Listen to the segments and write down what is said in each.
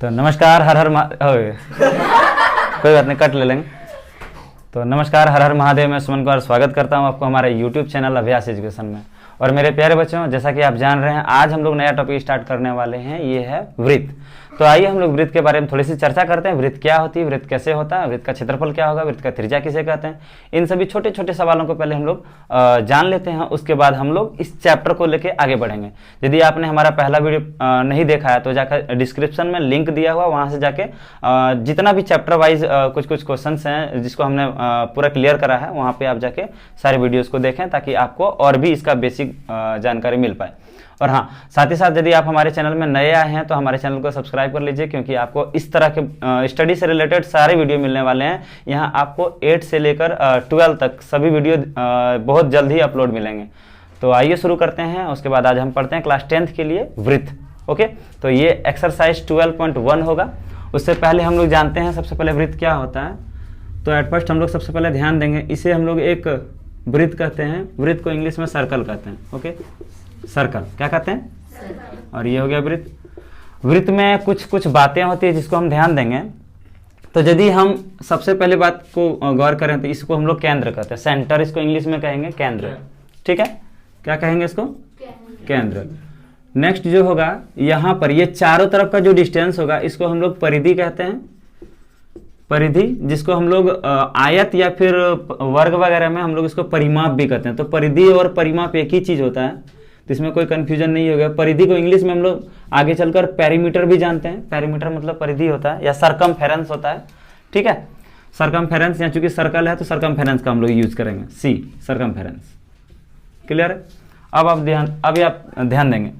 तो नमस्कार, हर हर कोई बात नहीं, कट ले लेंगे। तो नमस्कार, हर हर महादेव। मैं सुमन कुमार स्वागत करता हूं आपको हमारे YouTube चैनल अभ्यास एजुकेशन में। और मेरे प्यारे बच्चों, जैसा कि आप जान रहे हैं, आज हम लोग नया टॉपिक स्टार्ट करने वाले हैं, ये है वृत्त। तो आइए हम लोग वृत्त के बारे में थोड़ी सी चर्चा करते हैं। वृत्त क्या होती है, वृत्त कैसे होता है, वृत्त का क्षेत्रफल क्या होगा, वृत्त का त्रिज्या किसे कहते हैं, इन सभी छोटे छोटे सवालों को पहले हम लोग जान लेते हैं। उसके बाद हम लोग इस चैप्टर को लेके आगे बढ़ेंगे। यदि आपने हमारा पहला वीडियो नहीं देखा है तो जाकर डिस्क्रिप्शन में लिंक दिया हुआ, वहाँ से जाके जितना भी चैप्टर वाइज कुछ कुछ क्वेश्चन हैं जिसको हमने पूरा क्लियर करा है, वहाँ पे आप जाके सारे वीडियोज़ को देखें ताकि आपको और भी इसका बेसिक जानकारी मिल पाए। और हाँ, साथ ही साथ यदि आप हमारे चैनल में नए आए हैं तो हमारे चैनल को सब्सक्राइब कर लीजिए, क्योंकि आपको इस तरह के स्टडी से रिलेटेड सारे वीडियो मिलने वाले हैं। यहाँ आपको 8 से लेकर 12 तक सभी वीडियो बहुत जल्द ही अपलोड मिलेंगे। तो आइए शुरू करते हैं। उसके बाद आज हम पढ़ते हैं क्लास 10th के लिए वृत्त। ओके, तो ये एक्सरसाइज 12.1 होगा। उससे पहले हम लोग जानते हैं सबसे पहले वृत्त क्या होता है। तो एट फर्स्ट हम लोग सबसे पहले ध्यान देंगे, इसे हम लोग एक वृत्त कहते हैं। वृत्त को इंग्लिश में सर्कल कहते हैं। ओके, सर्कल क्या कहते हैं, और ये हो गया वृत्त। वृत्त में कुछ कुछ बातें होती है जिसको हम ध्यान देंगे। तो यदि हम सबसे पहले बात को गौर करें तो इसको हम लोग केंद्र कहते हैं। सेंटर इसको इंग्लिश में कहेंगे केंद्र। ठीक है, क्या कहेंगे इसको, केंद्र। नेक्स्ट जो होगा, यहाँ पर ये चारों तरफ का जो डिस्टेंस होगा इसको हम लोग परिधि कहते हैं। परिधि, जिसको हम लोग आयत या फिर वर्ग वगैरह में हम लोग इसको परिमाप भी कहते हैं। तो परिधि और परिमाप एक ही चीज होता है, तो इसमें कोई कंफ्यूजन नहीं होगा। परिधि को इंग्लिश में हम लोग आगे चलकर पेरीमीटर भी जानते हैं। पेरीमीटर मतलब परिधि होता है या सरकमफेरेंस होता है। ठीक है, सरकमफेरेंस, यहाँ चूंकि सर्कल है तो सरकमफेरेंस का हम लोग यूज करेंगे, सी सरकमफेरेंस। क्लियर है। अब आप ध्यान देंगे,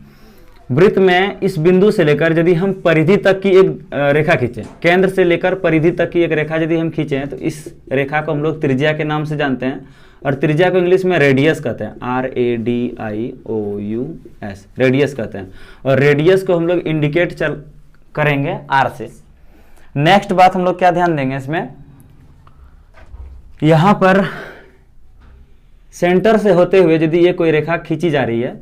वृत्त में इस बिंदु से लेकर यदि हम परिधि तक की एक रेखा खींचें, केंद्र से लेकर परिधि तक की एक रेखा यदि हम खींचें तो इस रेखा को हम लोग त्रिज्या के नाम से जानते हैं। और त्रिज्या को इंग्लिश में रेडियस कहते हैं, RADIOUS, रेडियस कहते हैं। और रेडियस को हम लोग इंडिकेट करेंगे R से। नेक्स्ट बात हम लोग क्या ध्यान देंगे इसमें, यहां पर सेंटर से होते हुए यदि ये कोई रेखा खींची जा रही है,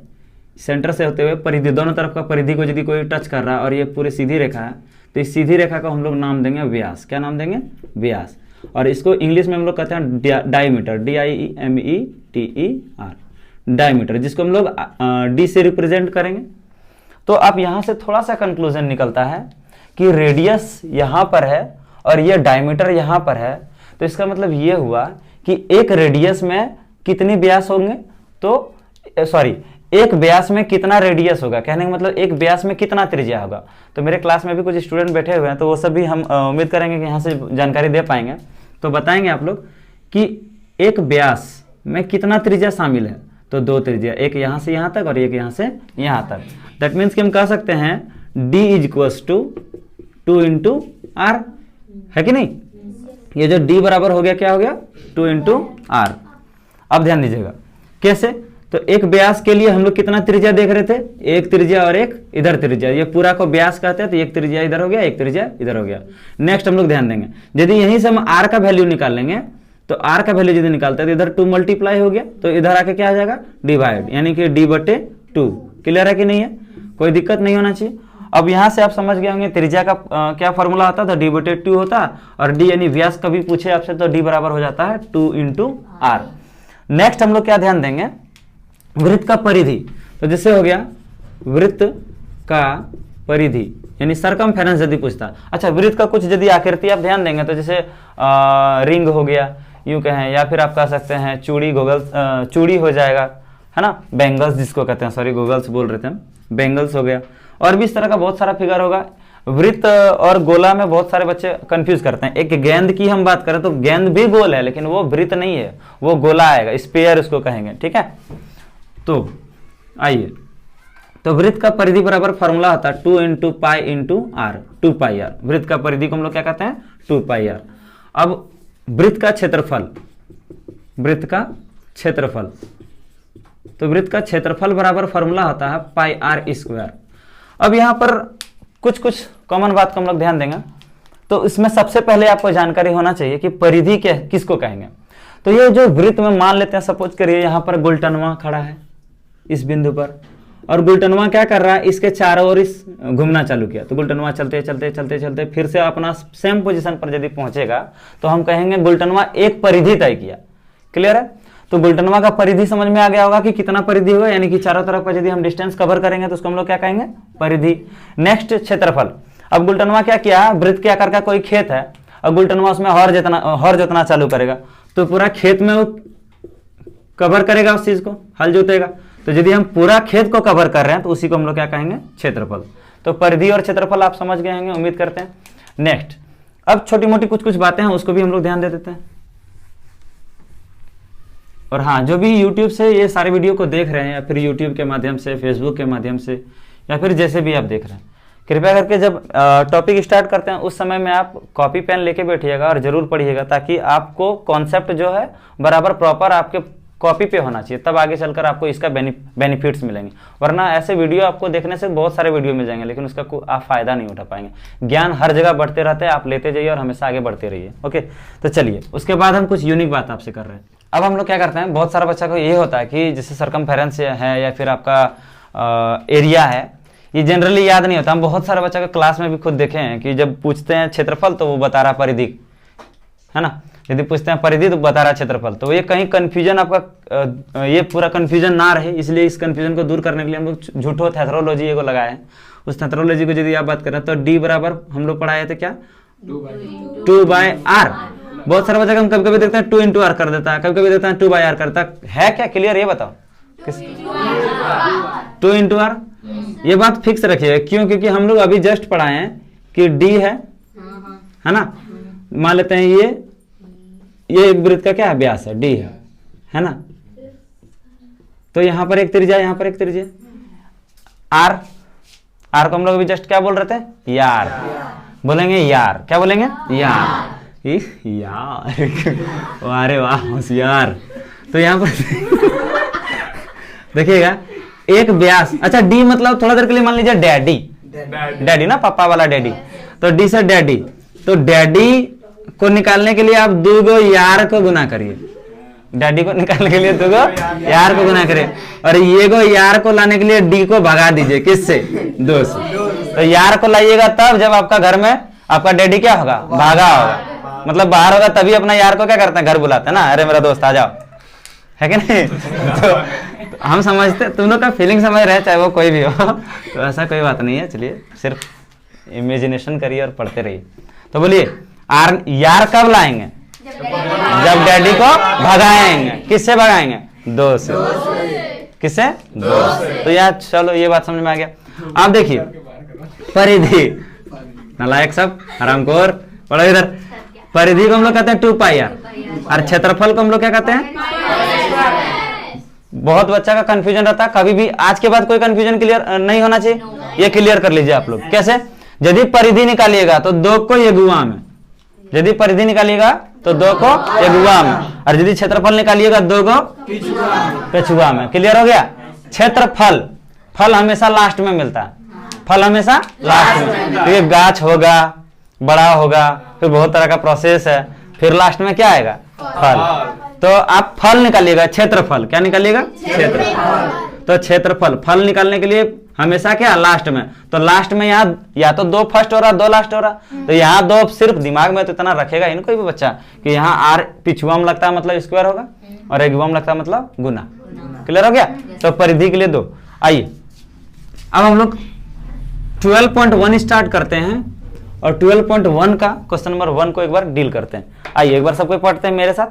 सेंटर से होते हुए परिधि, दोनों तरफ का परिधि को यदि कोई टच कर रहा है और ये पूरी सीधी रेखा है, तो इस सीधी रेखा को हम लोग नाम देंगे व्यास। क्या नाम देंगे, व्यास। और इसको इंग्लिश में हम लोग कहते हैं डायमीटर, DIEMETER, डायमीटर, जिसको हम लोग D से रिप्रेजेंट करेंगे। तो अब यहां से थोड़ा सा कंक्लूजन निकलता है कि रेडियस यहां पर है और ये डायमीटर यहां पर है। तो इसका मतलब ये हुआ कि एक रेडियस में कितनी व्यास होंगे, तो सॉरी, एक व्यास में कितना रेडियस होगा, कहने का मतलब एक व्यास में कितना त्रिज्या होगा। तो मेरे क्लास में भी कुछ स्टूडेंट बैठे हुए हैं, तो वो सब भी हम उम्मीद करेंगे कि यहाँ से जानकारी दे पाएंगे। तो बताएंगे आप लोग कि एक व्यास में कितना त्रिज्या शामिल है। तो 2 त्रिज्या, एक यहाँ से यहाँ तक और एक यहाँ से यहाँ तक। दैट मीन्स कि हम कह सकते हैं D = 2 × R, है कि नहीं। ये जो D बराबर हो गया, क्या हो गया, 2 × R। अब ध्यान दीजिएगा कैसे। तो एक व्यास के लिए हम लोग कितना त्रिज्या देख रहे थे, एक त्रिज्या और एक इधर त्रिज्या, ये पूरा को व्यास कहते हैं। तो एक त्रिज्या इधर हो गया, एक त्रिज्या इधर हो गया। नेक्स्ट हम लोग ध्यान देंगे, यदि यहीं से हम R का वैल्यू निकाल लेंगे, तो R का वैल्यू यदि निकालते हैं तो इधर 2 मल्टीप्लाई हो गया, तो इधर आके क्या आ जाएगा, डिवाइड, यानी कि D/2। क्लियर है कि नहीं है, कोई दिक्कत नहीं होना चाहिए। अब यहाँ से आप समझ गए होंगे त्रिज्या का क्या फॉर्मूला होता था, D/2 होता, और D यानी व्यास कभी पूछे आपसे तो D बराबर हो जाता है 2 × R। नेक्स्ट हम लोग क्या ध्यान देंगे, वृत्त का परिधि। तो जैसे हो गया वृत्त का परिधि, यानी सरकमफेरेंस यदि पूछता। अच्छा, वृत्त का कुछ यदि आकृति आप ध्यान देंगे तो जैसे रिंग हो गया, यूं कहें, या फिर आप कह सकते हैं चूड़ी, चूड़ी हो जाएगा, है ना, बैंगल्स जिसको कहते हैं, सॉरी गोगल्स बोल रहे थे हम, बैंगल्स हो गया। और भी इस तरह का बहुत सारा फिगर होगा। वृत्त और गोला में बहुत सारे बच्चे कंफ्यूज करते हैं। एक गेंद की हम बात करें तो गेंद भी गोल है, लेकिन वो वृत्त नहीं है, वो गोला आएगा, स्फीयर उसको कहेंगे। ठीक है, तो आइए, तो वृत्त का परिधि बराबर फॉर्मूला होता है 2 × π × R, 2πr। वृत्त का परिधि को हम लोग क्या कहते हैं, 2πr। अब वृत्त का क्षेत्रफल, वृत्त का क्षेत्रफल, तो वृत्त का क्षेत्रफल बराबर फॉर्मूला होता है πr²। अब यहाँ पर कुछ कुछ कॉमन बात को हम लोग ध्यान देंगे। तो इसमें सबसे पहले आपको जानकारी होना चाहिए कि परिधि क्या किसको कहेंगे। तो ये जो वृत्त में मान लेते हैं, सपोज करिए यहाँ पर गुलटनवा खड़ा है इस बिंदु पर, और गुलटनवा क्या कर रहा है, इसके चारों ओर इस घूमना चालू किया। तो गुलटनवा चलते चलते चलते चलते फिर से अपना सेम पोजीशन पर यदि पहुंचेगा तो हम कहेंगे गुलटनवा एक परिधि तय किया। क्लियर है? तो गुलटनवा का परिधि समझ में आ गया होगा कि कितना परिधि होगा, यानी कि चारों तरफ का यदि हम डिस्टेंस कवर करेंगे तो उसको हम लोग क्या कहेंगे, परिधि। नेक्स्ट क्षेत्रफल। अब गुलटनवा क्या किया, वृत्त के आकार का कोई खेत है और गुलटनवा उसमें हर जोतना चालू करेगा तो पूरा खेत में वो कवर करेगा, उस चीज को हल जोतेगा। तो यदि हम पूरा खेत को कवर कर रहे हैं तो उसी को हम लोग क्या कहेंगे, क्षेत्रफल। तो परिधि और क्षेत्रफल आप समझ गए होंगे, उम्मीद करते हैं। नेक्स्ट, अब छोटी मोटी कुछ कुछ बातें हैं उसको भी हम लोग ध्यान दे देते हैं। और हाँ, जो भी YouTube से ये सारे वीडियो को देख रहे हैं या फिर YouTube के माध्यम से, Facebook के माध्यम से या फिर जैसे भी आप देख रहे हैं, कृपया करके जब टॉपिक स्टार्ट करते हैं उस समय में आप कॉपी पेन लेके बैठिएगा और जरूर पढ़िएगा, ताकि आपको कॉन्सेप्ट जो है बराबर प्रॉपर आपके कॉपी पे होना चाहिए, तब आगे चलकर आपको इसका बेनिफिट्स मिलेंगे। वरना ऐसे वीडियो आपको देखने से बहुत सारे वीडियो मिल जाएंगे लेकिन उसका आप फायदा नहीं उठा पाएंगे। ज्ञान हर जगह बढ़ते रहते हैं, आप लेते जाइए और हमेशा आगे बढ़ते रहिए। ओके, तो चलिए उसके बाद हम कुछ यूनिक बात आपसे कर रहे हैं। अब हम लोग क्या करते हैं, बहुत सारा बच्चा को ये होता है कि जैसे सरकमफेरेंस है या फिर आपका एरिया है, ये जनरली याद नहीं होता। हम बहुत सारे बच्चा को क्लास में भी खुद देखे हैं कि जब पूछते हैं क्षेत्रफल तो वो बता रहा परिधि, है ना। यदि पूछते हैं परिधि तो बता रहा क्षेत्रफल। तो ये कहीं कंफ्यूजन आपका ये पूरा कंफ्यूजन ना रहे, इसलिए इस कंफ्यूजन को दूर करने के लिए हम लोग झूठो थेथरोलॉजी ये को लगाए हैं। उस थेथरोलॉजी को यदि आप बात करें तो डी बराबर हम लोग पढ़ाए थे क्या, 2/r। बहुत सारे बच्चा हम कभी कभी देखते हैं 2 × r कर देता है, कभी कभी देखते हैं 2/r करता है क्या, क्लियर ये बताओ, 2 × r। ये बात फिक्स रखिए, क्यों, क्योंकि हम लोग अभी जस्ट पढ़ाए हैं कि d है ना। मान लेते हैं ये एक वृत्त का क्या है, व्यास है, d है ना। तो यहां पर एक त्रिज्या, यहां पर एक त्रिज्या r को हम लोग अभी जस्ट क्या बोल रहे थे, यार। बोलेंगे यार, क्या बोलेंगे, यार। अरे वाह होशियार। तो यहां पर देखिएगा एक व्यास, अच्छा डी मतलब थोड़ा देर के लिए मान लीजिए डैडी ना, पापा वाला डैडी। तो डी से डैडी, तो डैडी को निकालने के लिए आप 2 यार को गुना करिए। डैडी को निकालने के लिए 2 यार को गुना करिए, और ये को यार को लाने के लिए डी को भगा दीजिए, किससे, 2 से। तो यार को लाइएगा तब जब आपका घर में आपका डैडी क्या होगा, भागा होगा, मतलब बाहर होगा, तभी अपना यार को क्या करते हैं, घर बुलाते हैं ना, अरे मेरा दोस्त आ जाओ, है कि नहीं। तो हम समझते, तुम लोग का फीलिंग समझ रहे हैं, चाहे वो कोई भी हो। तो ऐसा कोई बात नहीं है, चलिए सिर्फ इमेजिनेशन करिए और पढ़ते रहिए। तो बोलिए यार कब लाएंगे, जब डैडी को भगाएंगे। किससे भगाएंगे, 2 से। किससे, 2 से। तो यार चलो ये बात समझ में आ गया। आप देखिए परिधि, नालायक सब हरामखोर, पढ़ो इधर। परिधि को हम लोग कहते हैं 2πr और क्षेत्रफल को हम लोग क्या कहते हैं। बहुत बच्चा का कंफ्यूजन रहता है, कभी भी आज के बाद कोई कंफ्यूजन क्लियर नहीं होना चाहिए, ये क्लियर कर लीजिए आप लोग। कैसे, यदि परिधि निकालिएगा तो 2 को यगुआ में, यदि परिधि निकालिएगा तो 2 को यगुआ में, और यदि क्षेत्रफल निकालिएगा 2 को पेछुआ में। क्लियर हो गया। क्षेत्रफल, फल हमेशा लास्ट में मिलता है, फल हमेशा लास्ट में। तो ये गाछ होगा, बड़ा होगा, फिर बहुत तरह का प्रोसेस है, फिर लास्ट में क्या आएगा, फल। तो आप फल निकालिएगा, क्षेत्रफल क्या निकालिएगा, क्षेत्रफल। तो क्षेत्रफल, फल निकालने के लिए हमेशा क्या, लास्ट में। तो लास्ट में यहाँ या तो 2 फर्स्ट हो रहा, 2 लास्ट हो रहा। तो यहाँ 2 सिर्फ दिमाग में तो इतना रखेगा इन कोई भी बच्चा कि यहाँ r पिछुआ में लगता है मतलब स्क्वायर होगा, और अगुआ में लगता है मतलब गुना। क्लियर हो गया। तो परिधि के लिए 2। आइए अब हम लोग 12.1 स्टार्ट करते हैं, और 12.1 का क्वेश्चन नंबर 1 को एक बार डील करते हैं। आइए एक बार सबको पढ़ते हैं मेरे साथ।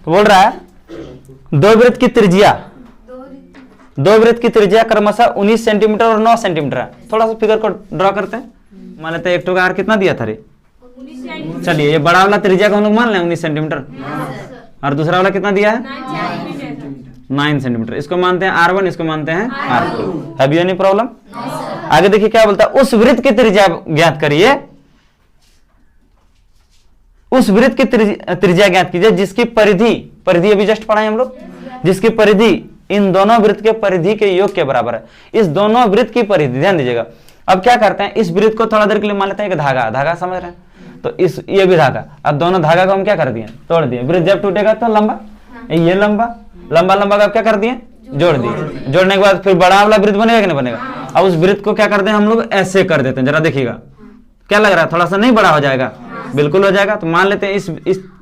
तो बोल रहा है 2 वृत्त की त्रिज्या, 2 वृत्त की त्रिज्या क्रमशः 19 सेंटीमीटर और 9 सेंटीमीटर है। थोड़ा सा फिगर को ड्रॉ करते हैं। मान लेते हैं एक का आर कितना दिया था रे, चलिए ये बड़ा वाला त्रिज्या को हम लोग मान लें 19 सेंटीमीटर, और दूसरा वाला कितना दिया है, 9 सेंटीमीटर। इसको मानते हैं R1, इसको मानते हैं R2। है भी एनी प्रॉब्लम। आगे देखिए क्या बोलता है, उस वृत्त की त्रिज्या ज्ञात करिए, उस वृत्त की त्रिज्या ज्ञात कीजिए जिसकी परिधि, परिधि अभी जस्ट पढ़ाए हम लोग, जिसकी परिधि इन दोनों वृत्त के परिधि के योग के बराबर है। इस दोनों वृत्त की परिधि, ध्यान दीजिएगा। अब क्या करते हैं, इस वृत्त को थोड़ा देर के लिए मान लेते हैं एक धागा, धागा समझ रहे हैं। तो इस ये भी धागा, अब दोनों धागा को हम क्या कर दिए, तोड़ दिए। वृत्त जब टूटेगा तो लंबा, ये लंबा लंबा लंबा का क्या कर दिए, जोड़ दी, जोड़ने के बाद फिर बड़ा वाला वृत्त बनेगा कि नहीं बनेगा। अब उस वृत्त को क्या करते हैं हम लोग, ऐसे कर देते हैं, जरा देखिएगा क्या लग रहा है, थोड़ा सा नहीं बड़ा हो जाएगा, बिल्कुल हो जाएगा। तो मान लेते हैं इस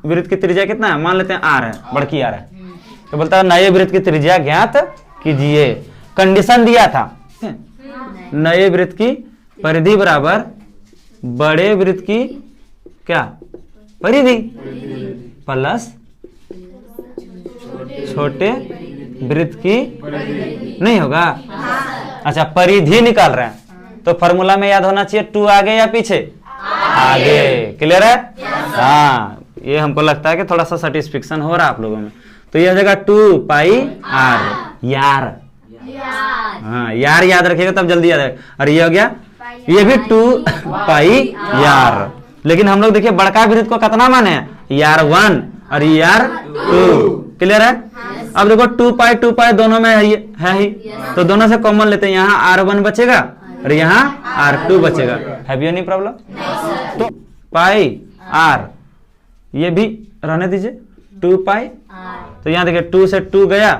वृत्त की त्रिज्या कितना है, मान लेते हैं आर है, बड़की आर है। तो बोलता है नए वृत्त की त्रिज्या ज्ञात कीजिए। कंडीशन दिया था नए वृत्त की परिधि बराबर बड़े वृत्त की क्या परिधि प्लस छोटे वृत्त की, नहीं होगा, अच्छा परिधि निकाल रहे हैं तो फॉर्मूला में याद होना चाहिए 2 आगे या पीछे, आगे। क्लियर है? हाँ, ये हमको लगता है कि थोड़ा सा सेटिस्फेक्शन हो रहा है आप लोगों में। तो ये हो जाएगा 2 पाई आर, यार, हाँ यार याद रखिएगा तब जल्दी याद आएगा। और ये हो गया, ये भी 2 पाई यार। लेकिन हम लोग देखिए बड़का वृत्त को कितना माने हैं, यार 1 और यार 2। क्लियर है? अब देखो 2 पाई दोनों में है ही, तो दोनों से कॉमन लेते हैं, यहाँ R1 बचेगा और यहाँ R2 बचेगा। है भी नहीं प्रॉब्लम? तो पाई आर ये भी रहने दीजिए, 2 पाई। तो यहाँ देखिए 2 से 2 गया,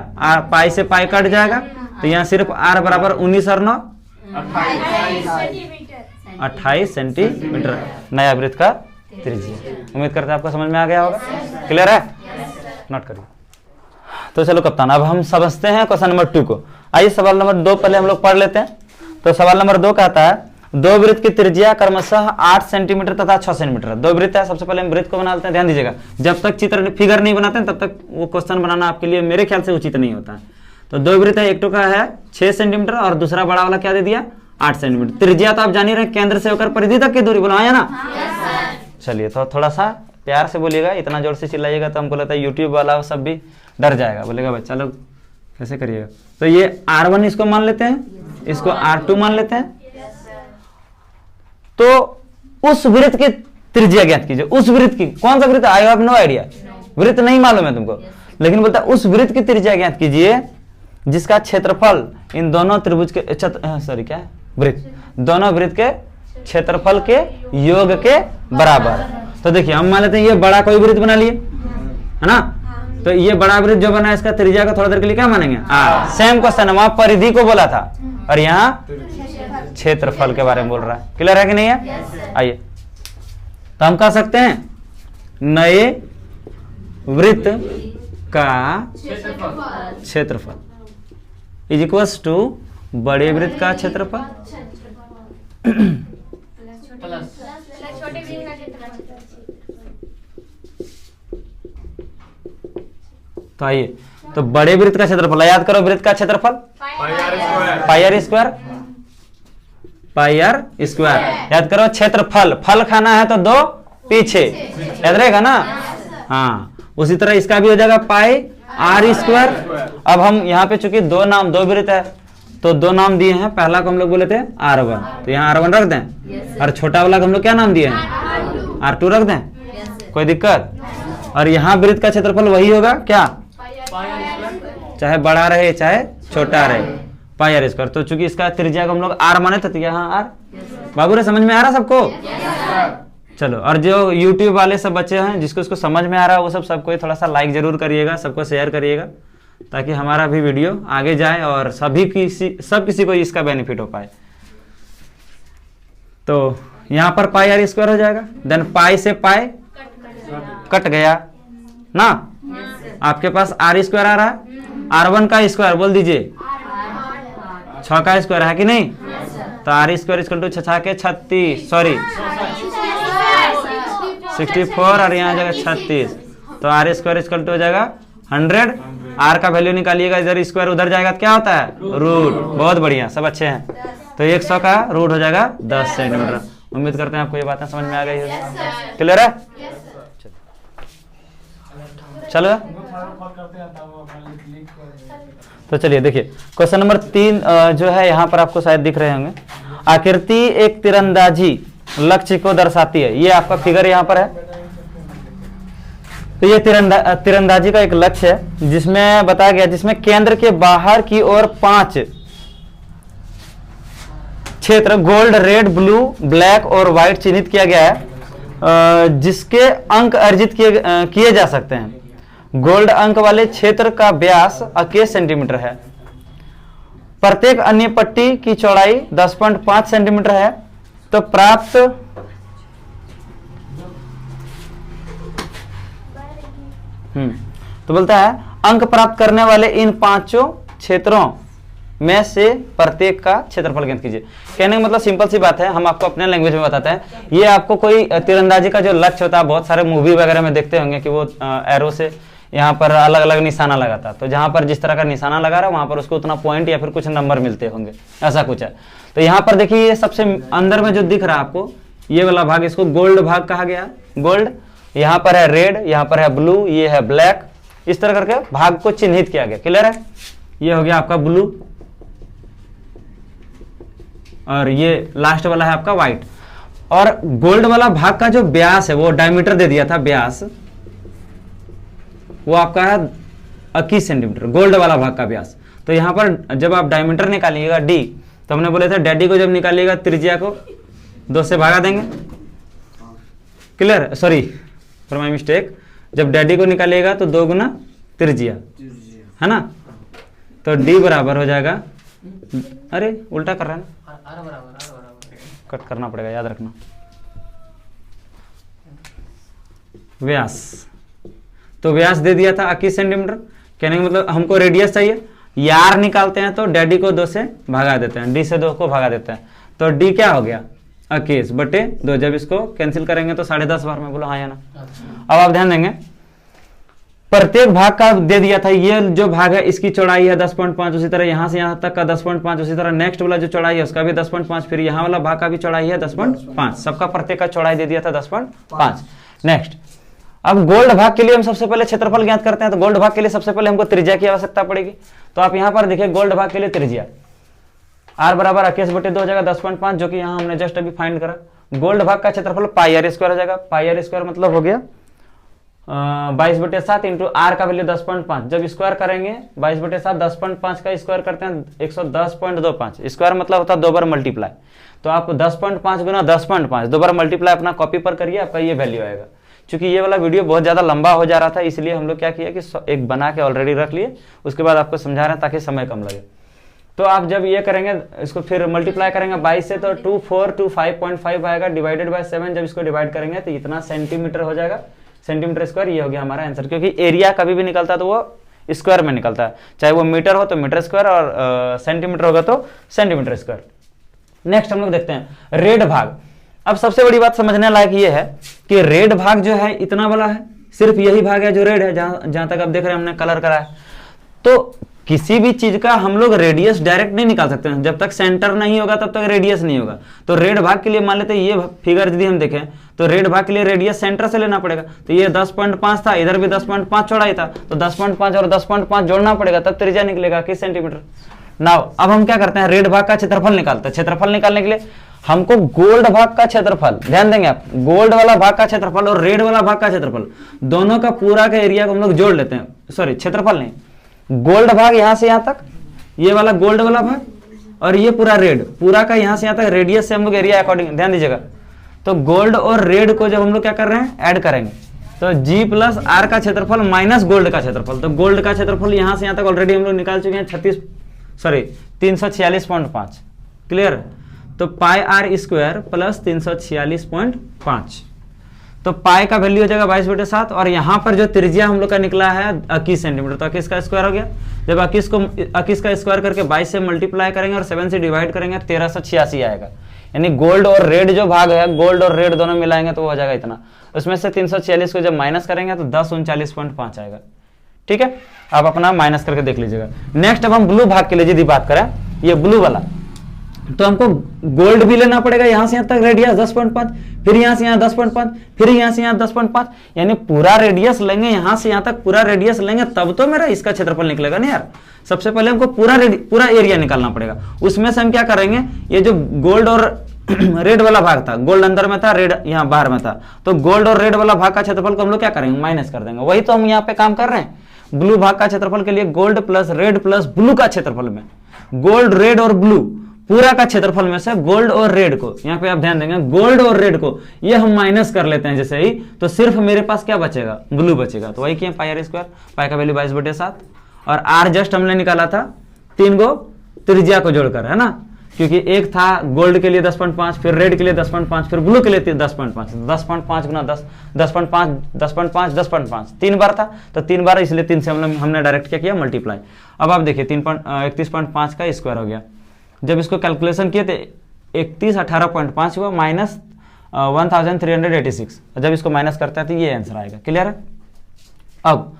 पाई से पाई कट जाएगा, तो यहाँ सिर्फ R बराबर 19 और 9 28 सेंटीमीटर नया वृत्त का त्रिज्या। उम्मीद करते हैं आपको समझ में आ गया होगा। क्लियर है? नोट करिए। तो चलो कप्तान, अब हम समझते हैं क्वेश्चन नंबर 2 को। आइए सवाल नंबर 2 पहले हम लोग पढ़ लेते हैं। तो सवाल नंबर 2 कहता है दो वृत्त की त्रिज्या क्रमशः 8 सेंटीमीटर तथा 6 सेंटीमीटर। दो वृत्त है, सबसे पहले हम वृत्त को बनाते हैं। ध्यान दीजिएगा, जब तक चित्र फिगर नहीं बनाते हैं तब तक वो क्वेश्चन बनाना आपके लिए मेरे ख्याल से उचित नहीं होता है। तो दो वृत्त है, एक तो का है 6 सेंटीमीटर और दूसरा बड़ा वाला क्या दे दिया 8 सेंटीमीटर। त्रिज्या तो आप जान ही रहे, केंद्र से होकर परिधि तक की दूरी बोला ना। चलिए तो थोड़ा सा प्यार से बोलिएगा, इतना जोर से चिल्लाइएगा तो हमको लगता है यूट्यूब वाला सब भी डर जाएगा, बोलेगा बच्चा लोग कैसे करिएगा। तो ये R1 इसको मान लेते हैं, इसको R2 मान लेते हैं। तो उस वृत्त की त्रिज्या ज्ञात कीजिए। उस वृत्त की, कौन सा वृत्त, आई हैव नो आइडिया, वृत्त नहीं मालूम है तुमको, लेकिन बोलता है उस वृत्त की त्रिज्या ज्ञात कीजिए जिसका क्षेत्रफल इन दोनों त्रिभुज के क्या है, वृत्त, दोनों वृत्त के क्षेत्रफल के योग के बराबर। तो देखिए हम मान लेते हैं ये बड़ा कोई वृत्त बना लिए, है ना। तो ये बड़ा वृत्त जो बना है इसका त्रिज्या को थोड़ा देर के लिए क्या मानेंगे, सेम क्वेश्चन है, वहां परिधि को बोला था और यहाँ क्षेत्रफल के बारे में बोल रहा है। क्लियर है कि नहीं है? आइए तो हम कह सकते हैं नए वृत्त का क्षेत्रफल इज इक्वल्स टू बड़े वृत्त का क्षेत्रफल तो आइए तो बड़े वृत्त का क्षेत्रफल याद करो, वृत्त का क्षेत्रफल पाई आर स्क्वायर। याद करो क्षेत्रफल, फल खाना है तो 2 पीछे, याद रहेगा ना। हाँ, उसी तरह इसका भी हो जाएगा पाई आर स्क्वायर। अब हम यहाँ पे चूंकि दो वृत्त है तो 2 नाम दिए हैं। पहला को हम लोग बोले थे R1, तो यहाँ R1 रख दें, और छोटा वाला को हम लोग क्या नाम दिए हैं R2 रख दें, कोई दिक्कत। और यहाँ वृत्त का क्षेत्रफल वही होगा क्या, चाहे बड़ा रहे चाहे छोटा रहे, पाई आर स्क्वायर। तो चूंकि इसका त्रिज्या को हम लोग R माने थे, यहाँ R। बाबू रे समझ में आ रहा सबको? चलो, और जो YouTube वाले सब बच्चे हैं जिसको इसको समझ में आ रहा है वो सबको थोड़ा सा लाइक जरूर करिएगा, सबको शेयर करिएगा ताकि हमारा भी वीडियो आगे जाए और सब किसी को इसका बेनिफिट हो पाए। तो यहाँ पर पाई आर स्क्वायर हो जाएगा, देन पाई से पाई कट गया ना, आपके पास आर स्क्वायर आ रहा है। R1 का स्क्वायर बोल दीजिए, 6 का स्क्वायर है कि नहीं, तो आर स्क्वायर इक्वल टू 6 के 36, सॉरी 64 और यहाँ जाएगा 36, तो आर स्क्वायर इक्वल टू हो जाएगा 100। आर का वैल्यू निकालिएगा, इधर स्क्वायर उधर जाएगा तो क्या होता है रूट। बहुत बढ़िया, सब अच्छे हैं। तो 100 का रूट हो जाएगा 10 सेंटीमीटर। उम्मीद करते हैं आपको ये बातें समझ में आ गई होगी। क्लियर है? चलो तो चलिए देखिए क्वेश्चन नंबर 3 जो है यहाँ पर आपको शायद दिख रहे होंगे। आकृति एक तीरंदाजी लक्ष्य को दर्शाती है। ये आपका फिगर यहाँ पर है। तो ये तीरंदाजी का एक लक्ष्य है जिसमें बताया गया, जिसमें केंद्र के बाहर की ओर 5 क्षेत्र गोल्ड, रेड, ब्लू, ब्लैक और व्हाइट चिन्हित किया गया है, जिसके अंक अर्जित किए जा सकते हैं। गोल्ड अंक वाले क्षेत्र का व्यास 21 सेंटीमीटर है। प्रत्येक अन्य पट्टी की चौड़ाई 10.5 सेंटीमीटर है, तो प्राप्त तो बोलता है अंक प्राप्त करने वाले इन पांचों क्षेत्रों में से प्रत्येक का क्षेत्रफल ज्ञात कीजिए। कहने का मतलब सिंपल सी बात है, हम आपको अपने लैंग्वेज में बताते हैं। ये आपको कोई तीरंदाजी का जो लक्ष्य होता है, बहुत सारे मूवी वगैरह में देखते होंगे कि वो एरो से यहाँ पर अलग अलग निशाना लगाता है, तो जहां पर जिस तरह का निशाना लगा रहा है वहां पर उसको उतना पॉइंट या फिर कुछ नंबर मिलते होंगे, ऐसा कुछ है। तो यहाँ पर देखिए, ये सबसे अंदर में जो दिख रहा है आपको, ये वाला भाग, इसको गोल्ड भाग कहा गया। गोल्ड, यहाँ पर है रेड, यहाँ पर है ब्लू, ये है ब्लैक, इस तरह करके भाग को चिन्हित किया गया। क्लियर है? ये हो गया आपका ब्लू और ये लास्ट वाला है आपका व्हाइट। और गोल्ड वाला भाग का जो व्यास है, वो डायमीटर दे दिया था, व्यास वो आपका है 21 सेंटीमीटर, गोल्ड वाला भाग का व्यास। तो यहां पर जब आप डायमीटर निकालिएगा डी, तो हमने बोले थे डैडी को जब निकालिएगा त्रिज्या को 2 से भागा देंगे। Clear? Sorry for my mistake, जब डैडी को निकालिएगा तो 2 गुना त्रिज्या, है ना? तो डी बराबर हो जाएगा, अरे उल्टा कर रहा है ना, कट करना पड़ेगा, याद रखना, व्यास। तो व्यास दे दिया था 21 सेंटीमीटर। कहने का मतलब हमको रेडियस चाहिए, यार निकालते हैं तो डैडी को 2 से भागा देते हैं, डी से 2 को भागा देते हैं, तो डी क्या हो गया 21/2। जब इसको कैंसिल करेंगे तो 10.5 बार में, बोलो हाँ या ना। अब आप ध्यान देंगे, प्रत्येक भाग का दे दिया था, ये जो भाग है इसकी चौड़ाई है 10.5, उसी तरह यहां से यहां तक का 10.5, उसी तरह नेक्स्ट वाला जो चौड़ाई है उसका भी 10.5, फिर यहां वाला भाग का भी चौड़ाई है 10.5, सबका प्रत्येक का चौड़ाई दे दिया था 10.5। नेक्स्ट, अब गोल्ड भाग के लिए हम सबसे पहले क्षेत्रफल ज्ञात करते हैं। तो गोल्ड भाग के लिए सबसे पहले हमको त्रिज्या की आवश्यकता पड़ेगी। तो आप यहां पर देखिए, गोल्ड भाग के लिए त्रिज्या r बराबर 21/2 हो जाएगा 10.5, जो कि यहां हमने जस्ट अभी फाइंड करा। गोल्ड भाग का क्षेत्रफल πr² हो जाएगा, πr² मतलब हो गया 22/7 इंटू आर का वैल्यू 10.5। जब स्क्वायर करेंगे 22/7, 10.5 का स्क्वायर करते हैं 110.25, स्क्वायर मतलब होता है 2 बार मल्टीप्लाई। तो आप 10.5 गुना 10.5 2 बार मल्टीप्लाई अपना कॉपी पर करिए, आपका ये वैल्यू आएगा। चूंकि ये वाला वीडियो बहुत ज्यादा लंबा हो जा रहा था, इसलिए हम लोग क्या किया कि एक बना के ऑलरेडी रख लिए, उसके बाद आपको समझा रहे हैं ताकि समय कम लगे। तो आप जब ये करेंगे, इसको फिर मल्टीप्लाई करेंगे 22 से, तो 2425.5 आएगा, डिवाइडेड बाय 7। जब इसको डिवाइड करेंगे तो इतना सेंटीमीटर हो जाएगा, सेंटीमीटर स्क्वायर। ये हो गया हमारा आंसर, क्योंकि एरिया कभी भी निकलता है तो वो स्क्वायर में निकलता है, चाहे वो मीटर हो तो मीटर स्क्वायर और सेंटीमीटर होगा तो सेंटीमीटर स्क्वायर। नेक्स्ट हम लोग देखते हैं रेड भाग। अब सबसे बड़ी बात समझने लायक ये है कि रेड भाग जो है इतना वाला है, सिर्फ यही भाग है जो रेड है, जहां तक आप देख रहे हैं हमने कलर करा है। तो किसी भी चीज का हम लोग रेडियस डायरेक्ट नहीं निकाल सकते हैं, जब तक सेंटर नहीं होगा तब तक रेडियस नहीं होगा। तो रेड भाग के लिए मान लेते हैं ये फिगर यदि हम देखें तो रेड भाग के लिए रेडियस सेंटर से लेना पड़ेगा। तो ये 10.5 था, इधर भी 10.5 चौड़ाई था, तो 10.5 और 10.5 जोड़ना पड़ेगा, तब त्रिज्या निकलेगा 21 सेंटीमीटर। नाउ अब हम क्या करते हैं, रेड भाग का क्षेत्रफल निकालते हैं। क्षेत्रफल निकालने के लिए हमको गोल्ड भाग का क्षेत्रफल, ध्यान देंगे आप, गोल्ड वाला भाग का क्षेत्रफल और रेड वाला भाग का क्षेत्रफल, दोनों का पूरा का एरिया को हम लोग जोड़ लेते हैं। सॉरी, क्षेत्रफल नहीं, गोल्ड भाग यहां से यहां तक, ये वाला गोल्ड वाला भाग, और ये पूरा रेड, पूरा का यहां से यहां तक रेडियस से हम लोग एरिया अकॉर्डिंग, ध्यान दीजिएगा। तो गोल्ड और रेड को जब हम लोग क्या कर रहे हैं, ऐड करेंगे, तो G प्लस R का क्षेत्रफल माइनस गोल्ड का क्षेत्रफल। तो गोल्ड का क्षेत्रफल यहां से यहां तक ऑलरेडी हम लोग निकाल चुके हैं 346.5। क्लियर? तो पाई r स्क्वायर प्लस 346.5, तो पाई का वैल्यू हो जाएगा 22/7। और यहाँ पर जो त्रिज्या हम लोग का निकला है 21 सेंटीमीटर, तो 21 का स्क्वायर हो गया। जब 21 का स्क्वायर करके 22 से मल्टीप्लाई करेंगे और 7 से डिवाइड करेंगे 1386 आएगा। यानी गोल्ड और रेड जो भाग है, गोल्ड और रेड दोनों मिलाएंगे तो वो हो जाएगा इतना। उसमें से 346 को जब माइनस करेंगे तो 1039.5 आएगा। ठीक है, आप अपना माइनस करके देख लीजिएगा। नेक्स्ट अब हम ब्लू भाग के लिए यदि बात करें, ये ब्लू वाला, तो हमको गोल्ड भी लेना पड़ेगा, यहां से यहां तक रेडियस 10.5, फिर यहां से यहां 10.5, फिर यहां से यहां 10.5, यानी पूरा रेडियस लेंगे, यहां से यहां तक पूरा रेडियस लेंगे, तब तो मेरा इसका क्षेत्रफल निकलेगा ना यार। सबसे पहले हमको पूरा एरिया निकालना पड़ेगा। उसमें से हम क्या करेंगे, ये जो गोल्ड और रेड वाला भाग था, गोल्ड अंदर में था, रेड यहाँ बाहर में था, तो गोल्ड और रेड वाला भाग का क्षेत्रफल को हम लोग क्या करेंगे, माइनस कर देंगे। वही तो हम यहाँ पे काम कर रहे हैं। ब्लू भाग का क्षेत्रफल के लिए gold plus red plus blue का क्षेत्रफल में, गोल्ड रेड और ब्लू पूरा का क्षेत्रफल में से गोल्ड और रेड को, यहाँ पे आप ध्यान देंगे, गोल्ड और रेड को ये हम माइनस कर लेते हैं जैसे ही, तो सिर्फ मेरे पास क्या बचेगा, ब्लू बचेगा। तो वही किया पाई r स्क्वायर, पाई का वैल्यू 22/7, और r जस्ट हमने निकाला था 3 गो त्रिज्या को जोड़कर, है ना, क्योंकि एक था गोल्ड के लिए 10.5, फिर रेड के लिए 10.5, फिर ब्लू के लिए 10.5, 10.5 गुना 10, 10.5, 10.5, 10.5, 3 बार था, तो 3 बार, इसलिए 3 से हमने डायरेक्ट क्या किया, मल्टीप्लाई। अब आप देखिए 31.5 का स्क्वायर हो गया। जब इसको कैलकुलेशन किए थे 3118.5 हुआ माइनस 1386, जब इसको माइनस करते हैं तो ये आंसर आएगा। क्लियर है? अब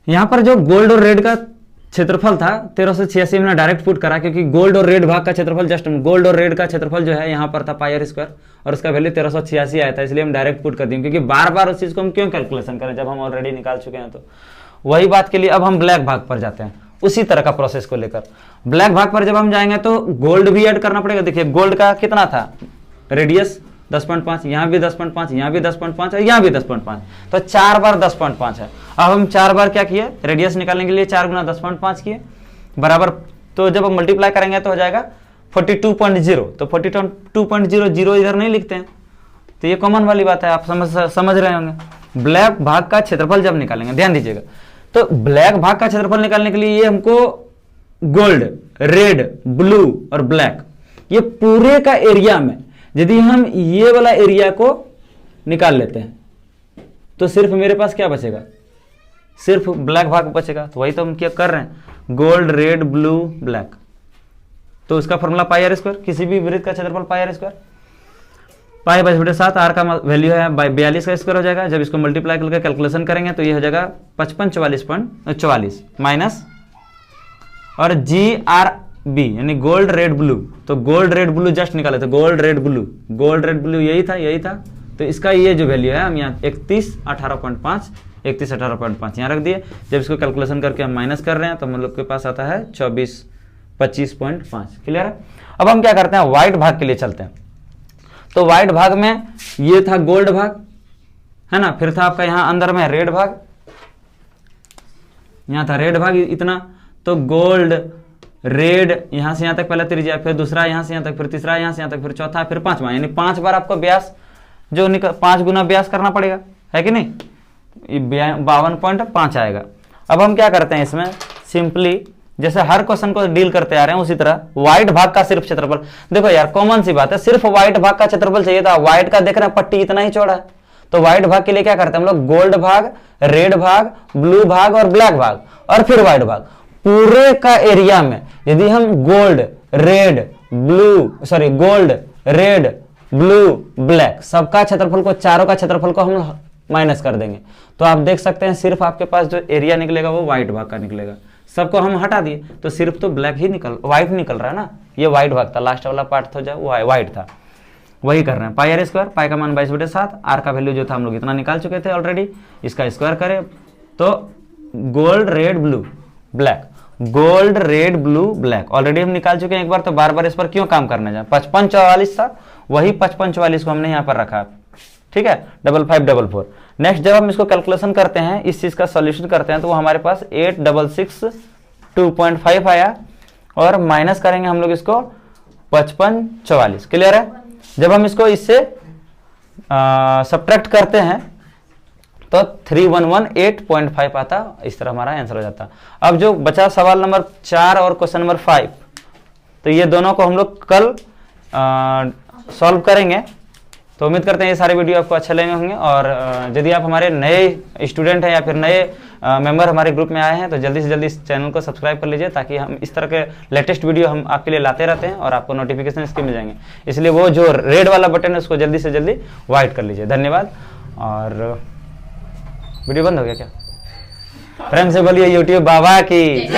यहां पर जो गोल्ड और रेड का क्षेत्रफल था 1386 में डायरेक्ट पुट करा, क्योंकि गोल्ड और रेड भाग का क्षेत्रफल जस्ट गोल्ड और रेड का क्षेत्रफल जो है यहाँ पर था पाई आर स्क्वायर, और उसका वैल्यू 1386 आया था, इसलिए हम डायरेक्ट पुट कर दिए, क्योंकि बार बार उस चीज को हम क्यों कैलकुलेशन करें जब हम ऑलरेडी निकाल चुके हैं। तो वही बात के लिए अब हम ब्लैक भाग पर जाते हैं, उसी तरह का प्रोसेस को लेकर। ब्लैक भाग पर जब हम जाएंगे तो गोल्ड भी ऐड करना पड़ेगा। देखिए गोल्ड का कितना था, रेडियस 10.5, यहाँ भी 10.5, यहाँ भी 10.5 और यहाँ भी 10.5, तो 4 बार 10.5 है। अब हम 4 बार क्या किए, रेडियस निकालने के लिए 4 गुना 10.5 किए बराबर, तो जब हम मल्टीप्लाई करेंगे तो हो जाएगा 42.0, तो 42.00 इधर नहीं लिखते हैं, तो ये कॉमन वाली बात है, आप समझ रहे होंगे। ब्लैक भाग का क्षेत्रफल जब निकालेंगे, ध्यान दीजिएगा, तो ब्लैक भाग का क्षेत्रफल निकालने के लिए ये हमको गोल्ड, रेड, ब्लू और ब्लैक, ये पूरे का एरिया में यदि हम ये वाला एरिया को निकाल लेते हैं तो सिर्फ मेरे पास क्या बचेगा, सिर्फ ब्लैक भाग बचेगा। तो वही तो हम क्या कर रहे हैं, गोल्ड, रेड, ब्लू, ब्लैक, तो उसका फॉर्मूला पाई आर स्क्वायर, किसी भी वृत्त का क्षेत्रफल pi R square, pi by 7, R का वैल्यू है 42 का स्क्वायर हो जाएगा। जब इसको मल्टीप्लाई करके कैलकुलेशन करेंगे तो ये हो जाएगा 5544 माइनस, और जी आर बी यानी गोल्ड, रेड, ब्लू, तो गोल्ड, रेड, ब्लू जस्ट निकाले, तो गोल्ड, रेड, ब्लू यही था, तो इसका ये जो वैल्यू है हम यहाँ 3118.5 यहाँ रख दिए। जब इसको कैलकुलेशन करके हम माइनस कर रहे हैं तो हम लोग के पास आता है 25.5। क्लियर है? अब हम क्या करते हैं, व्हाइट भाग के लिए चलते हैं। तो व्हाइट भाग में ये था गोल्ड भाग, है ना, फिर था आपका यहाँ अंदर में रेड भाग, यहाँ था रेड भाग इतना, तो गोल्ड, रेड, यहां से यहां तक पहला त्रिज्या, फिर दूसरा यहां से यहां तक, फिर तीसरा यहां से यहां तक, फिर चौथा, फिर पांचवा, यानी 5 बार आपको व्यास जो 5 गुना व्यास करना पड़ेगा, है कि नहीं, 52.5 आएगा। अब हम क्या करते हैं इसमें, सिंपली जैसे हर क्वेश्चन को डील करते आ रहे हैं उसी तरह व्हाइट भाग का सिर्फ क्षेत्रफल, देखो यार कॉमन सी बात है, सिर्फ व्हाइट भाग का क्षेत्रफल चाहिए था, व्हाइट का देख रहे हैं पट्टी इतना ही चौड़ा है, तो व्हाइट भाग के लिए क्या करते हैं हम लोग, गोल्ड भाग, रेड भाग, ब्लू भाग और ब्लैक भाग, और फिर व्हाइट भाग। पूरे का एरिया में यदि हम गोल्ड, रेड, ब्लू, ब्लैक सबका क्षेत्रफल को, चारों का क्षेत्रफल को हम माइनस कर देंगे, तो आप देख सकते हैं सिर्फ आपके पास जो एरिया निकलेगा वो व्हाइट भाग का निकलेगा। सबको हम हटा दिए तो सिर्फ तो ब्लैक ही व्हाइट निकल रहा है ना, ये व्हाइट भाग था, लास्ट वाला पार्ट तो जो वो व्हाइट था, वही कर रहे हैं। पाई आर स्क्वायर, पाई का मान 22/7, आर का वैल्यू जो था हम लोग इतना निकाल चुके थे ऑलरेडी, इसका स्क्वायर करें तो gold, red, blue, black, gold, red, blue, black already हम निकाल चुके हैं एक बार, तो बार बार इस पर क्यों काम करने जाए। 5544 था, वही 5544 को हमने यहाँ पर रखा, ठीक है, 5544। नेक्स्ट जब हम इसको कैलकुलेशन करते हैं, इस चीज का सॉल्यूशन करते हैं, तो वो हमारे पास 8662.5 आया, और माइनस करेंगे हम लोग इसको 5544। क्लियर है? जब हम इसको इससे सब्ट्रैक्ट करते हैं तो 3118.5 आता, इस तरह हमारा आंसर हो जाता। अब जो बचा सवाल नंबर 4 और क्वेश्चन नंबर 5, तो ये दोनों को हम लोग कल सॉल्व करेंगे। तो उम्मीद करते हैं ये सारे वीडियो आपको अच्छे लगे होंगे, और यदि आप हमारे नए स्टूडेंट हैं या फिर नए मेंबर हमारे ग्रुप में आए हैं तो जल्दी से जल्दी इस चैनल को सब्सक्राइब कर लीजिए, ताकि हम इस तरह के लेटेस्ट वीडियो हम आपके लिए लाते रहते हैं और आपको नोटिफिकेशन इसके मिल जाएंगे। इसलिए वो जो रेड वाला बटन है उसको जल्दी से जल्दी व्हाइट कर लीजिए। धन्यवाद। और वीडियो बंद हो गया क्या? प्रेम से बोलिए यूट्यूब बाबा की।